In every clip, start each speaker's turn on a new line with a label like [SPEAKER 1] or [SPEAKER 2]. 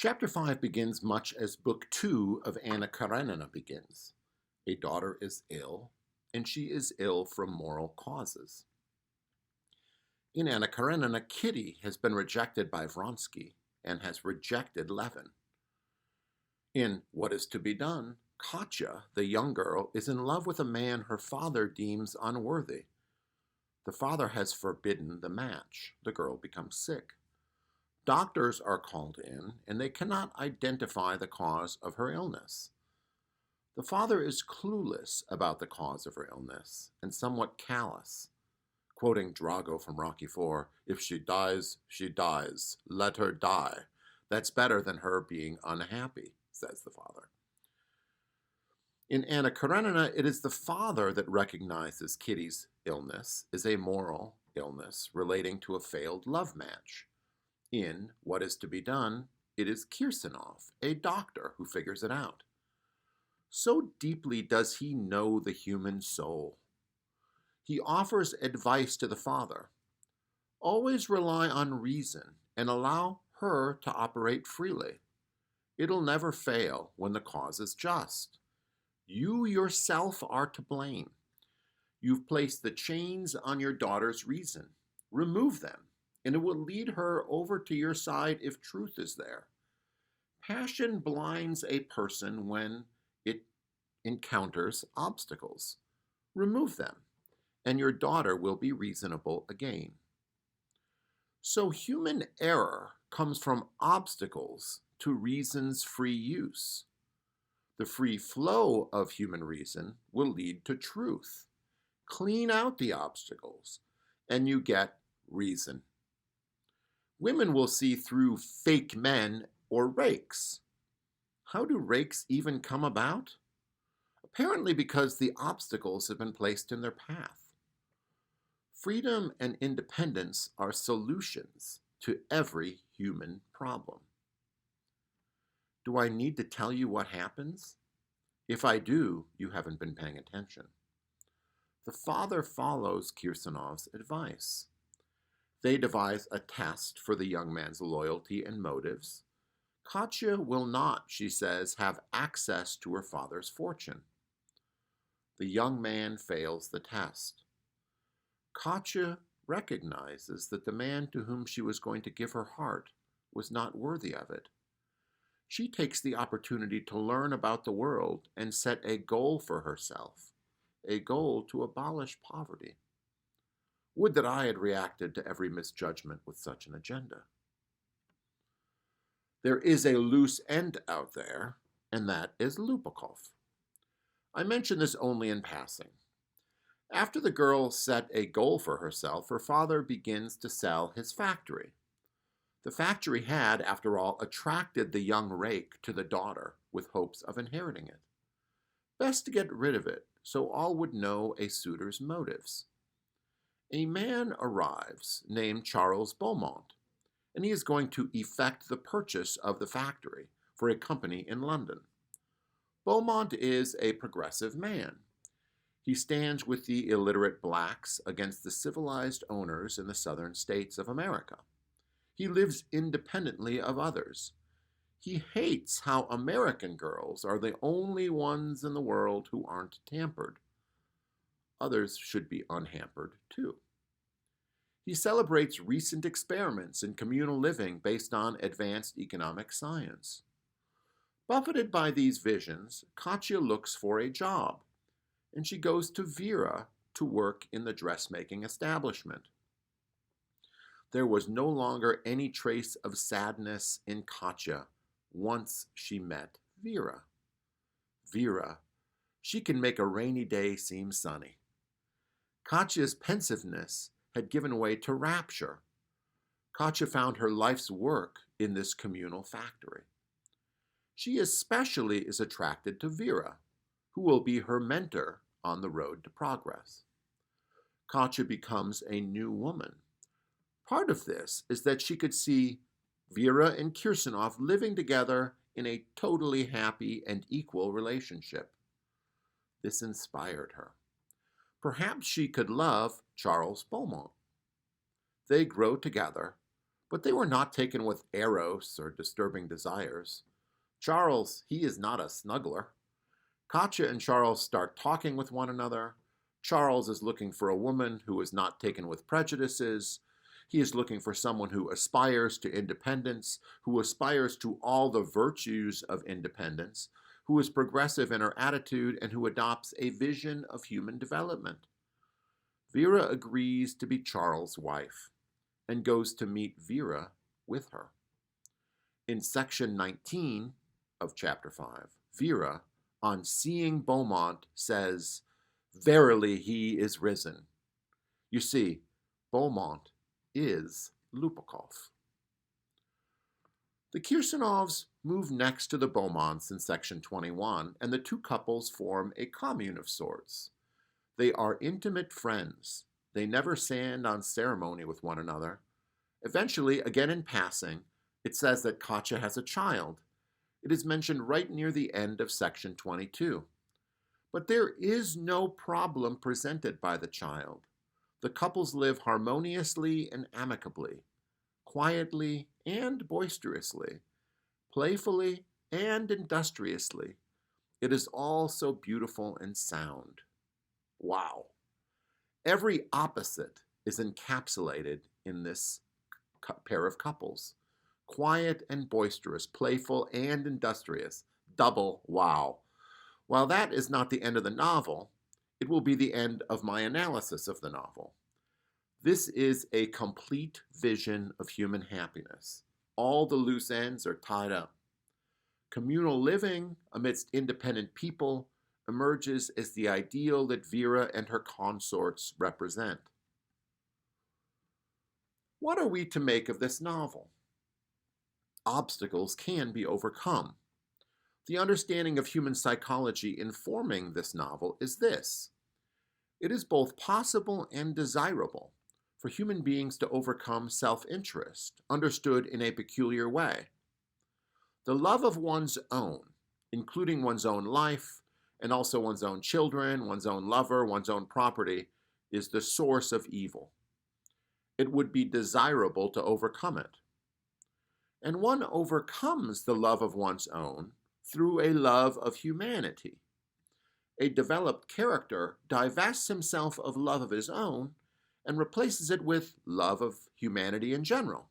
[SPEAKER 1] Chapter 5 begins much as Book 2 of Anna Karenina begins. A daughter is ill, and she is ill from moral causes. In Anna Karenina, Kitty has been rejected by Vronsky and has rejected Levin. In What Is to Be Done, Katya, the young girl, is in love with a man her father deems unworthy. The father has forbidden the match. The girl becomes sick. Doctors are called in, and they cannot identify the cause of her illness. The father is clueless about the cause of her illness and somewhat callous. Quoting Drago from Rocky IV, "If she dies, she dies. Let her die. That's better than her being unhappy," says the father. In Anna Karenina, it is the father that recognizes Kitty's illness as a moral illness relating to a failed love match. In What Is to Be Done, it is Kirsanov, a doctor, who figures it out. So deeply does he know the human soul. He offers advice to the father. Always rely on reason and allow her to operate freely. It'll never fail when the cause is just. You yourself are to blame. You've placed the chains on your daughter's reason. Remove them, and it will lead her over to your side if truth is there. Passion blinds a person when it encounters obstacles. Remove them, and your daughter will be reasonable again. So human error comes from obstacles to reason's free use. The free flow of human reason will lead to truth. Clean out the obstacles, and you get reason. Women will see through fake men or rakes. How do rakes even come about? Apparently because the obstacles have been placed in their path. Freedom and independence are solutions to every human problem. Do I need to tell you what happens? If I do, you haven't been paying attention. The father follows Kirsanov's advice. They devise a test for the young man's loyalty and motives. Katya will not, she says, have access to her father's fortune. The young man fails the test. Katya recognizes that the man to whom she was going to give her heart was not worthy of it. She takes the opportunity to learn about the world and set a goal for herself, a goal to abolish poverty. Would that I had reacted to every misjudgment with such an agenda. There is a loose end out there, and that is Lupakov. I mention this only in passing. After the girl set a goal for herself, her father begins to sell his factory. The factory had, after all, attracted the young rake to the daughter with hopes of inheriting it. Best to get rid of it, so all would know a suitor's motives. A man arrives named Charles Beaumont, and he is going to effect the purchase of the factory for a company in London. Beaumont is a progressive man. He stands with the illiterate blacks against the civilized owners in the southern states of America. He lives independently of others. He hates how American girls are the only ones in the world who aren't tampered. Others should be unhampered too. He celebrates recent experiments in communal living based on advanced economic science. Buffeted by these visions, Katya looks for a job, and she goes to Vera to work in the dressmaking establishment. There was no longer any trace of sadness in Katya once she met Vera. Vera, she can make a rainy day seem sunny. Katya's pensiveness had given way to rapture. Katya found her life's work in this communal factory. She especially is attracted to Vera, who will be her mentor on the road to progress. Katya becomes a new woman. Part of this is that she could see Vera and Kirsanov living together in a totally happy and equal relationship. This inspired her. Perhaps she could love Charles Beaumont. They grow together, But they were not taken with eros or disturbing desires. Charles, he is not a snuggler. Katya and Charles start talking with one another. Charles is looking for a woman who is not taken with prejudices. He is looking for someone who aspires to independence, who aspires to all the virtues of independence, who is progressive in her attitude, and who adopts a vision of human development. Vera agrees to be Charles' wife and goes to meet Vera with her. In section 19 of chapter 5, Vera, on seeing Beaumont, says, "Verily he is risen." You see, Beaumont is Lupikov. The Kirsanovs move next to the Beaumonts in section 21, and the two couples form a commune of sorts. They are intimate friends. They never stand on ceremony with one another. Eventually, again in passing, it says that Katya has a child. It is mentioned right near the end of section 22. But there is no problem presented by the child. The couples live harmoniously and amicably, quietly and boisterously, playfully and industriously. It is all so beautiful and sound. Wow. Every opposite is encapsulated in this pair of couples. Quiet and boisterous, playful and industrious. Double wow. While that is not the end of the novel, it will be the end of my analysis of the novel. This is a complete vision of human happiness. All the loose ends are tied up. Communal living amidst independent people emerges as the ideal that Vera and her consorts represent. What are we to make of this novel? Obstacles can be overcome. The understanding of human psychology informing this novel is this: it is both possible and desirable for human beings to overcome self-interest, understood in a peculiar way. The love of one's own, including one's own life, and also one's own children, one's own lover, one's own property, is the source of evil. It would be desirable to overcome it. And one overcomes the love of one's own through a love of humanity. A developed character divests himself of love of his own and replaces it with love of humanity in general.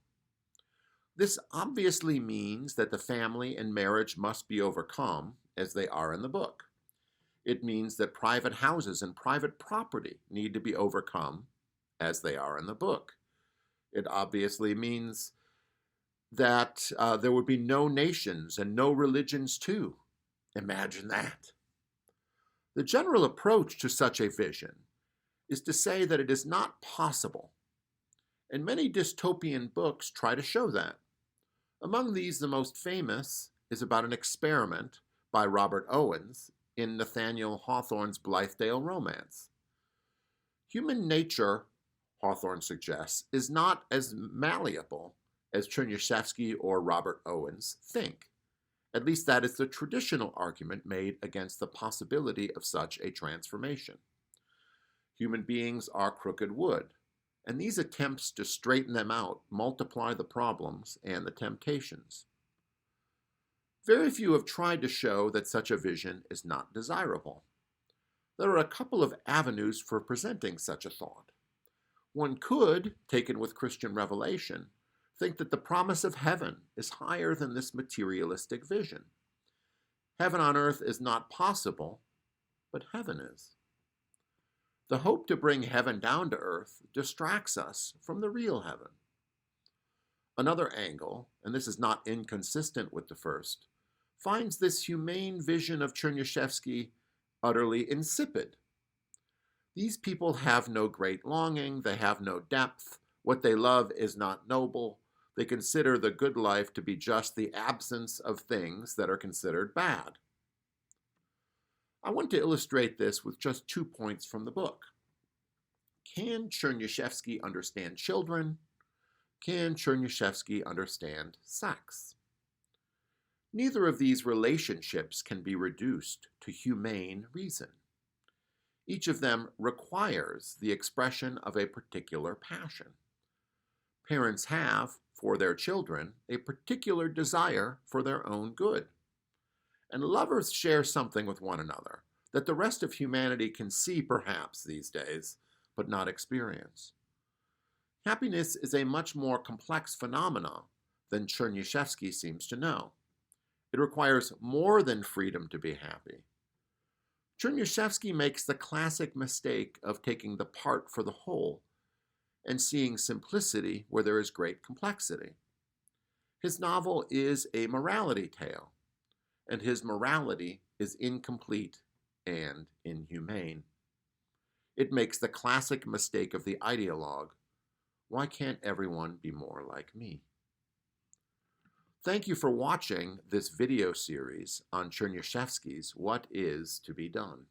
[SPEAKER 1] This obviously means that the family and marriage must be overcome, as they are in the book. It means that private houses and private property need to be overcome, as they are in the book. It obviously means that there would be no nations and no religions too. Imagine that. The general approach to such a vision is to say that it is not possible, and many dystopian books try to show that. Among these, the most famous is about an experiment by Robert Owens in Nathaniel Hawthorne's Blithedale Romance. Human nature, Hawthorne suggests, is not as malleable as Chernyshevsky or Robert Owens think. At least that is the traditional argument made against the possibility of such a transformation. Human beings are crooked wood, and these attempts to straighten them out multiply the problems and the temptations. Very few have tried to show that such a vision is not desirable. There are a couple of avenues for presenting such a thought. One could, taken with Christian revelation, think that the promise of heaven is higher than this materialistic vision. Heaven on earth is not possible, but heaven is. The hope to bring heaven down to earth distracts us from the real heaven. Another angle, and this is not inconsistent with the first, finds this humane vision of Chernyshevsky utterly insipid. These people have no great longing, they have no depth, what they love is not noble, they consider the good life to be just the absence of things that are considered bad. I want to illustrate this with just 2 points from the book. Can Chernyshevsky understand children? Can Chernyshevsky understand sex? Neither of these relationships can be reduced to humane reason. Each of them requires the expression of a particular passion. Parents have, for their children a particular desire for their own good. And lovers share something with one another that the rest of humanity can see perhaps these days, but not experience. Happiness is a much more complex phenomenon than Chernyshevsky seems to know. It requires more than freedom to be happy. Chernyshevsky makes the classic mistake of taking the part for the whole and seeing simplicity where there is great complexity. His novel is a morality tale, and his morality is incomplete and inhumane. It makes the classic mistake of the ideologue. Why can't everyone be more like me? Thank you for watching this video series on Chernyshevsky's What Is to Be Done.